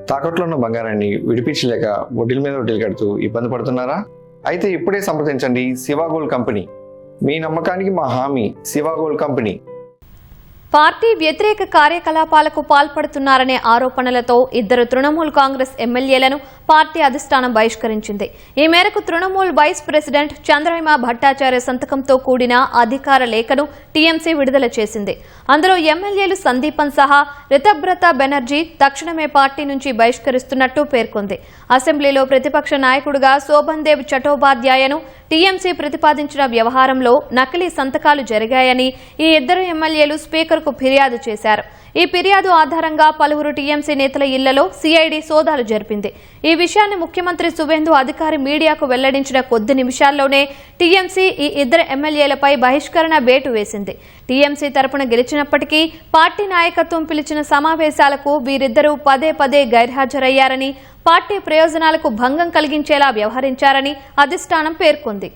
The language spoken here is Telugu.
తాకట్లో ఉన్న బంగారాన్ని విడిపించలేక వడ్డీల మీద వడ్డీలు కడుతూ ఇబ్బంది పడుతున్నారా? అయితే ఇప్పుడే సంప్రదించండి శివ గోల్డ్ కంపెనీ. మీ నమ్మకానికి మా హామీ శివ గోల్డ్ కంపెనీ. పార్టీ వ్యతిరేక కార్యకలాపాలకు పాల్పడుతున్నారనే ఆరోపణలతో 2 తృణమూల్ కాంగ్రెస్ ఎమ్మెల్యేలను పార్టీ అధిష్టానం బహిష్కరించింది. ఈ మేరకు తృణమూల్ వైస్ ప్రెసిడెంట్ చంద్రహిమ భట్టాచార్య సంతకంతో కూడిన అధికార లేఖను టీఎంసీ విడుదల చేసింది. అందులో ఎమ్మెల్యేలు సందీపన్ సహా రితబ్రత బెనర్జీ తక్షణమే పార్టీ నుంచి బహిష్కరిస్తున్నట్టు పేర్కొంది. అసెంబ్లీలో ప్రతిపక్ష నాయకుడిగా శోభన్దేవ్ చటోపాధ్యాయను టీఎంసీ ప్రతిపాదించిన వ్యవహారంలో నకిలీ సంతకాలు జరిగాయని ఈ 2 ఎమ్మెల్యేలు స్పీకర్కు ఫిర్యాదు చేశారు. ఈ ఫిర్యాదు ఆధారంగా పలువురు టీఎంసీ నేతల ఇళ్లలో సిఐడి సోదాలు జరిపింది. ఈ విషయాన్ని ముఖ్యమంత్రి సువేందు అధికారి మీడియాకు వెల్లడించిన కొద్ది నిమిషాల్లోనే టీఎంసీ ఈ 2 ఎమ్మెల్యేలపై బహిష్కరణ వేటు వేసింది. టీఎంసీ తరపున గెలిచినప్పటికీ పార్టీ నాయకత్వం పిలిచిన సమావేశాలకు వీరిద్దరూ పదే గైర్హాజరయ్యారని, పార్టీ ప్రయోజనాలకు భంగం కలిగించేలా వ్యవహరించారని అధిష్టానం పేర్కొంది.